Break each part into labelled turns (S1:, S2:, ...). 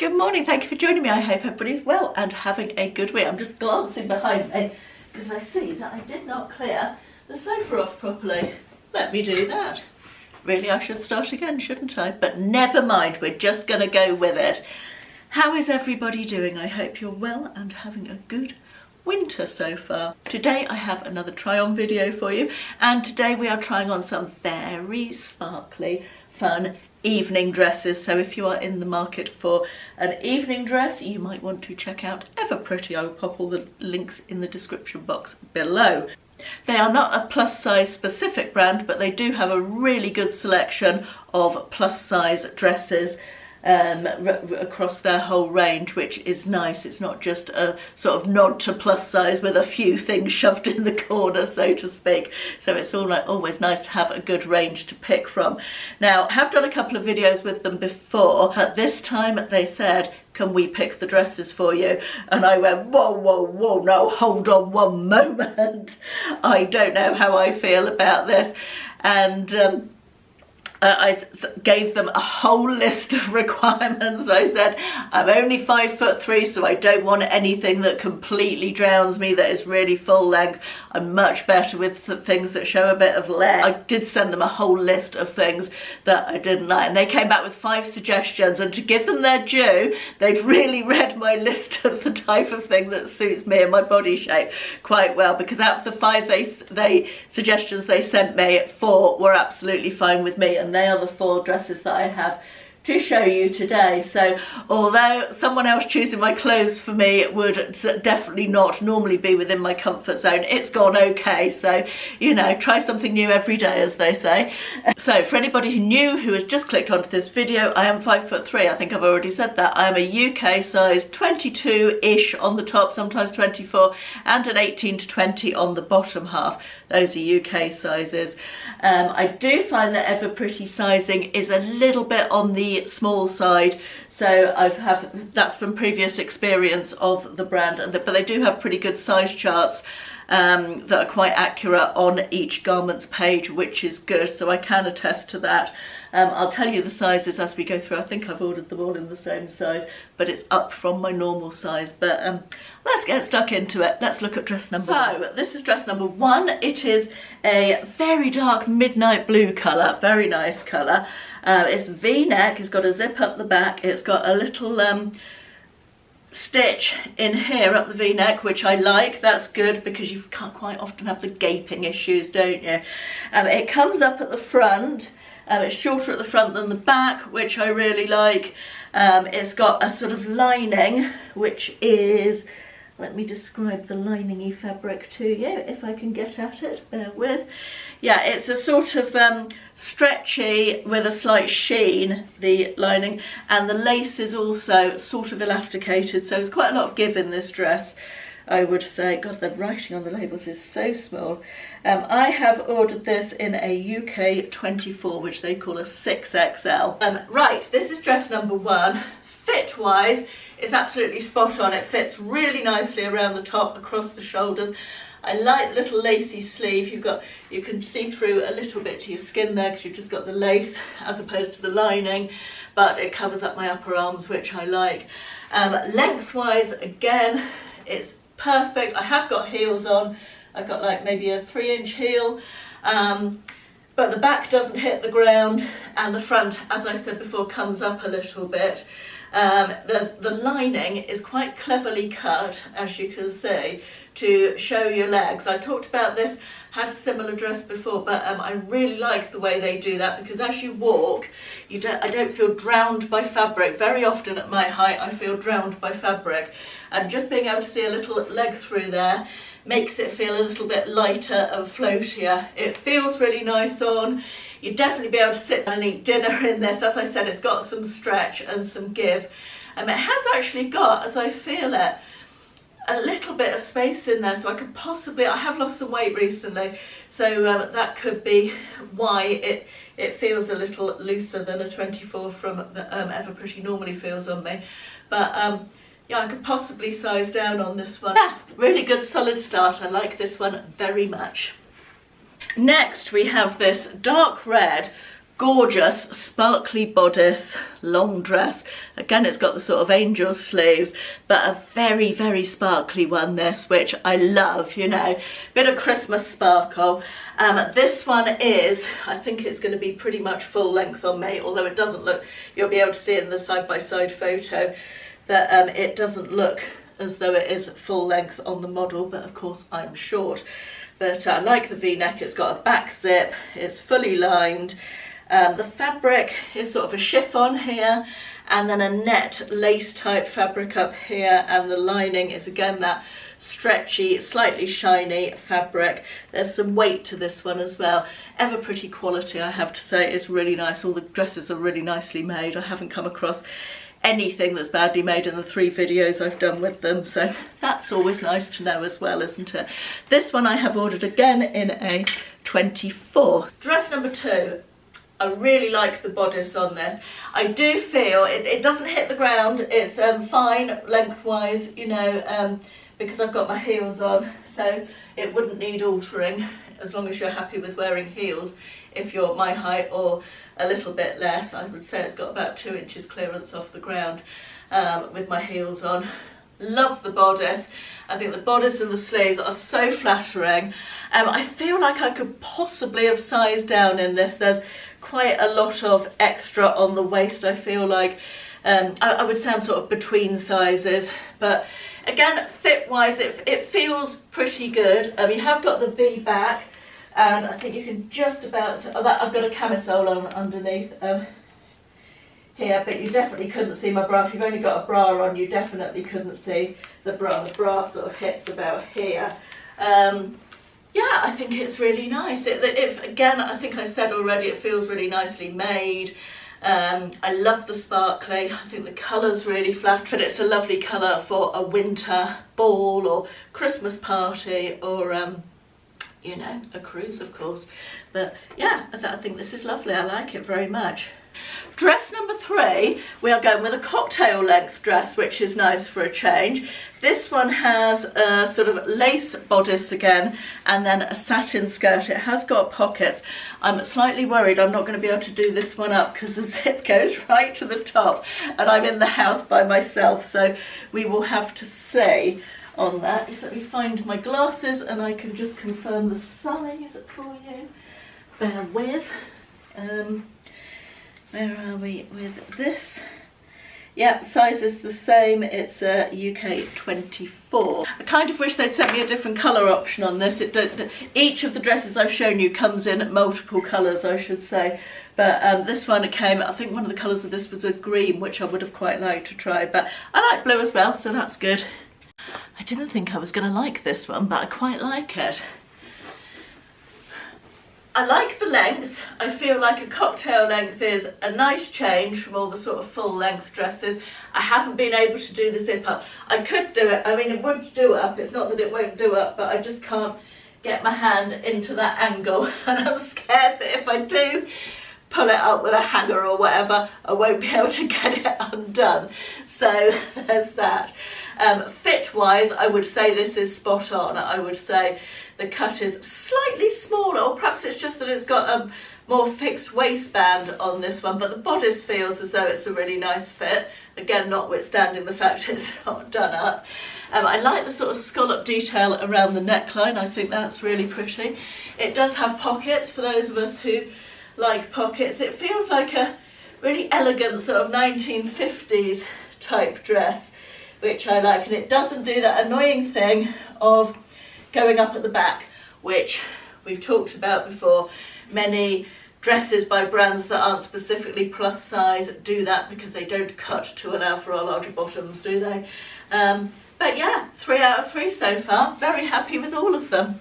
S1: Good morning, thank you for joining me. I hope everybody's well and having a good week. I'm just glancing behind me because I see that I did not clear the sofa off properly. Let me do that. Really, I should start again, shouldn't I? But never mind, we're just going to go with it. How is everybody doing? I hope you're well and having a good winter so far. Today I have another try on video for you, and today we are trying on some very sparkly, fun evening dresses. So if you are in the market for an evening dress, you might want to check out EverPretty. I will pop all the links in the description box below. They are not a plus size specific brand, but they do have a really good selection of plus size dresses across their whole range, which is nice. It's not just a sort of nod to plus size with a few things shoved in the corner, so to speak. So it's always nice to have a good range to pick from. Now, I have done a couple of videos with them before, but this time they said, can we pick the dresses for you? And I went, whoa, whoa, whoa, no, hold on one moment. I don't know how I feel about this. And I gave them a whole list of requirements. I said, I'm only 5'3", so I don't want anything that completely drowns me, that is really full length. I'm much better with some things that show a bit of leg. I did send them a whole list of things that I didn't like, and they came back with 5 suggestions, and to give them their due, they'd really read my list of the type of thing that suits me and my body shape quite well, because out of the 5 suggestions they sent me, 4 were absolutely fine with me, and they are the 4 dresses that I have to show you today. So although someone else choosing my clothes for me would definitely not normally be within my comfort zone, it's gone okay. So, you know, try something new every day, as they say. So for anybody who has just clicked onto this video, I am 5'3". I think I've already said that. I am a UK size 22-ish on the top, sometimes 24, and an 18 to 20 on the bottom half. Those are UK sizes. I do find that EverPretty sizing is a little bit on the small side, so that's from previous experience of the brand, but they do have pretty good size charts that are quite accurate on each garment's page, which is good, so I can attest to that. I'll tell you the sizes as we go through. I think I've ordered them all in the same size, but it's up from my normal size. But let's get stuck into it. Let's look at dress number 1. So this is dress number 1. It is a very dark midnight blue colour, very nice colour. It's V-neck, it's got a zip up the back, it's got a little stitch in here up the V-neck, which I like. That's good because you can't quite often have the gaping issues, don't you? It comes up at the front. It's shorter at the front than the back, which I really like. It's got a sort of lining, which is, let me describe the lining-y fabric to you, if I can get at it, bear with. Yeah, it's a sort of stretchy with a slight sheen, the lining, and the lace is also sort of elasticated, so there's quite a lot of give in this dress, I would say. God, the writing on the labels is so small. I have ordered this in a UK 24, which they call a 6XL. Right, this is dress number 1. Fit-wise, it's absolutely spot on. It fits really nicely around the top, across the shoulders. I like the little lacy sleeve. You can see through a little bit to your skin there because you've just got the lace as opposed to the lining, but it covers up my upper arms, which I like. Lengthwise, again, it's perfect. I have got heels on. I've got like maybe a 3-inch heel, but the back doesn't hit the ground, and the front, as I said before, comes up a little bit. The lining is quite cleverly cut, as you can see, to show your legs. I talked about this, had a similar dress before, but I really like the way they do that, because as you walk, I don't feel drowned by fabric. Very often at my height I feel drowned by fabric, and just being able to see a little leg through there makes it feel a little bit lighter and floatier. It feels really nice on. You'd definitely be able to sit and eat dinner in this. As I said, it's got some stretch and some give. It has actually got, as I feel it, a little bit of space in there, so I have lost some weight recently, so that could be why it feels a little looser than a 24 from the EverPretty normally feels on me. But yeah, I could possibly size down on this one. Yeah, really good solid start. I like this one very much. Next we have this dark red gorgeous sparkly bodice, long dress. Again, it's got the sort of angel sleeves, but a very, very sparkly one, this, which I love, you know, bit of Christmas sparkle. This one is, I think it's going to be pretty much full length on me, although it doesn't look, you'll be able to see it in the side-by-side photo, that it doesn't look as though it is full length on the model, but of course I'm short. But I like the V-neck, it's got a back zip, it's fully lined. The fabric is sort of a chiffon here, and then a net lace type fabric up here, and the lining is again that stretchy, slightly shiny fabric. There's some weight to this one as well. EverPretty quality, I have to say, is really nice. All the dresses are really nicely made. I haven't come across anything that's badly made in the 3 videos I've done with them, so that's always nice to know as well, isn't it? This one I have ordered again in a 24. Dress number 2. I really like the bodice on this. I do feel it doesn't hit the ground. It's fine lengthwise, you know, because I've got my heels on, so it wouldn't need altering as long as you're happy with wearing heels. If you're my height or a little bit less, I would say it's got about 2 inches clearance off the ground with my heels on. Love the bodice. I think the bodice and the sleeves are so flattering. I feel like I could possibly have sized down in this. There's quite a lot of extra on the waist, I feel like. I would say I'm sort of between sizes, but again, fit-wise, it feels pretty good. You have got the V back, and I think you can just about, I've got a camisole on underneath here, but you definitely couldn't see my bra. If you've only got a bra on, you definitely couldn't see the bra. The bra sort of hits about here. Yeah, I think it's really nice. Again, I think I said already, it feels really nicely made. I love the sparkly. I think the colour's really flattering. It's a lovely colour for a winter ball or Christmas party or, you know, a cruise, of course. But yeah, I think this is lovely. I like it very much. Dress number 3, we are going with a cocktail length dress, which is nice for a change. This one has a sort of lace bodice again, and then a satin skirt. It has got pockets. I'm slightly worried I'm not going to be able to do this one up because the zip goes right to the top, and I'm in the house by myself, so we will have to see on that. Just let me find my glasses and I can just confirm the size for you. Bear with. Where are we with this? Yep, size is the same. It's a UK 24. I kind of wish they'd sent me a different colour option on this. Each of the dresses I've shown you comes in multiple colours, I should say. But this one came, I think one of the colours of this was a green, which I would have quite liked to try. But I like blue as well, so that's good. I didn't think I was going to like this one, but I quite like it. I like the length. I feel like a cocktail length is a nice change from all the sort of full length dresses. I haven't been able to do the zip up. I could do it, I mean it would do up, it's not that it won't do up, but I just can't get my hand into that angle, and I'm scared that if I do pull it up with a hanger or whatever, I won't be able to get it undone. So there's that. Fit wise, I would say this is spot on. I would say the cut is slightly smaller, or perhaps it's just that it's got a more fixed waistband on this one, but the bodice feels as though it's a really nice fit. Again, notwithstanding the fact it's not done up. I like the sort of scallop detail around the neckline. I think that's really pretty. It does have pockets for those of us who like pockets. It feels like a really elegant sort of 1950s type dress, which I like, and it doesn't do that annoying thing of going up at the back, which we've talked about before. Many dresses by brands that aren't specifically plus size do that because they don't cut to allow for our larger bottoms, do they? But yeah, 3 out of 3 so far. Very happy with all of them.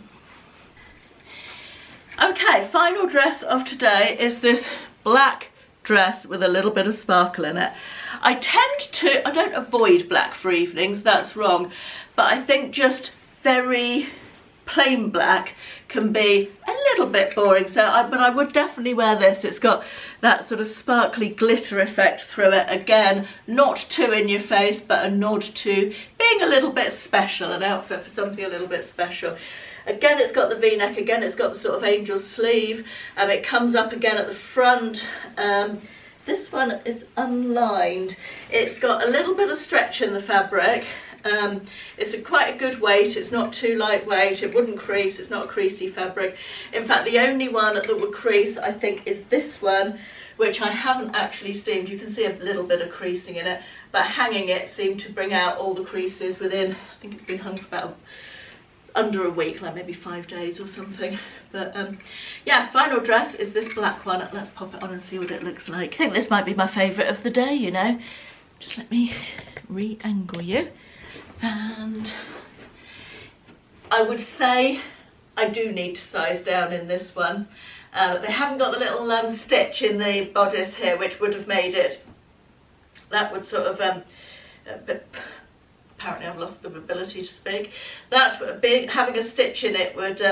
S1: Okay, final dress of today is this black dress with a little bit of sparkle in it. I don't avoid black for evenings, that's wrong, but I think just very plain black can be a little bit boring, but I would definitely wear this. It's got that sort of sparkly glitter effect through it. Again, not too in your face, but a nod to being a little bit special, an outfit for something a little bit special. Again, it's got the V-neck, again it's got the sort of angel sleeve, it comes up again at the front. This one is unlined. It's got a little bit of stretch in the fabric. It's quite a good weight, it's not too lightweight, it wouldn't crease, it's not a creasy fabric. In fact, the only one that would crease, I think, is this one, which I haven't actually steamed. You can see a little bit of creasing in it, but hanging it seemed to bring out all the creases within, I think it's been hung for about under a week, like maybe 5 days or something. But yeah, final dress is this black one. Let's pop it on and see what it looks like. I think this might be my favourite of the day, you know. Just let me re-angle you. And I would say I do need to size down in this one. They haven't got the little stitch in the bodice here, which would have made it, that would sort of, apparently I've lost the ability to speak, that having a stitch in it would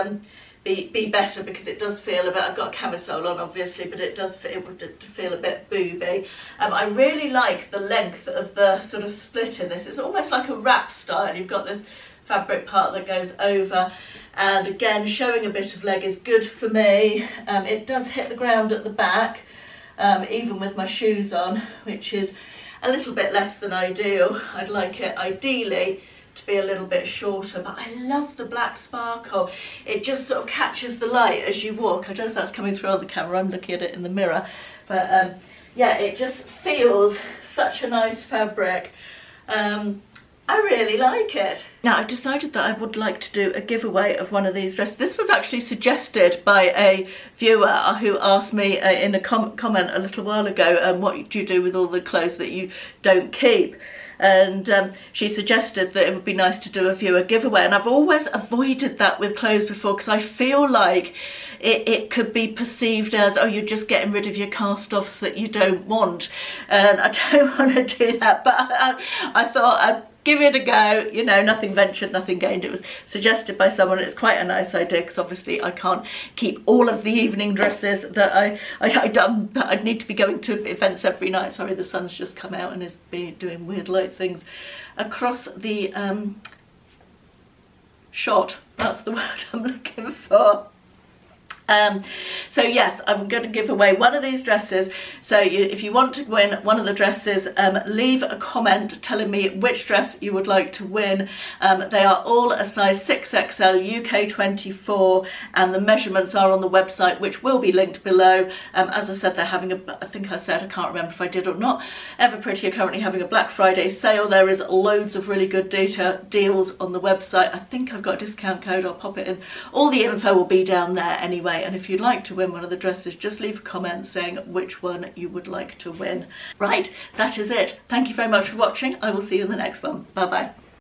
S1: be better, because it does feel a bit, I've got a camisole on obviously, but it would feel a bit booby. I really like the length of the sort of split in this. It's almost like a wrap style. You've got this fabric part that goes over, and again showing a bit of leg is good for me. It does hit the ground at the back, even with my shoes on, which is a little bit less than ideal. I'd like it ideally to be a little bit shorter, but I love the black sparkle. It just sort of catches the light as you walk. I don't know if that's coming through on the camera, I'm looking at it in the mirror, but yeah, it just feels such a nice fabric. I really like it. Now, I've decided that I would like to do a giveaway of one of these dresses. This was actually suggested by a viewer who asked me in a comment a little while ago, what do you do with all the clothes that you don't keep? And she suggested that it would be nice to do a viewer giveaway, and I've always avoided that with clothes before, because I feel like it could be perceived as, oh, you're just getting rid of your cast-offs that you don't want, and I don't want to do that. But I thought I'd give it a go, you know, nothing ventured, nothing gained. It was suggested by someone. It's quite a nice idea, because obviously I can't keep all of the evening dresses that I done. I'd need to be going to events every night. Sorry, the sun's just come out and is doing weird light things across the shot. That's the word I'm looking for. So yes, I'm going to give away one of these dresses. So if you want to win one of the dresses, leave a comment telling me which dress you would like to win. They are all a size 6XL, UK 24, and the measurements are on the website, which will be linked below. As I said, they're having I can't remember if I did or not, EverPretty are currently having a Black Friday sale. There is loads of really good deals on the website. I think I've got a discount code, I'll pop it in. All the info will be down there anyway. And if you'd like to win one of the dresses, just leave a comment saying which one you would like to win. Right, that is it. Thank you very much for watching. I will see you in the next one. Bye bye.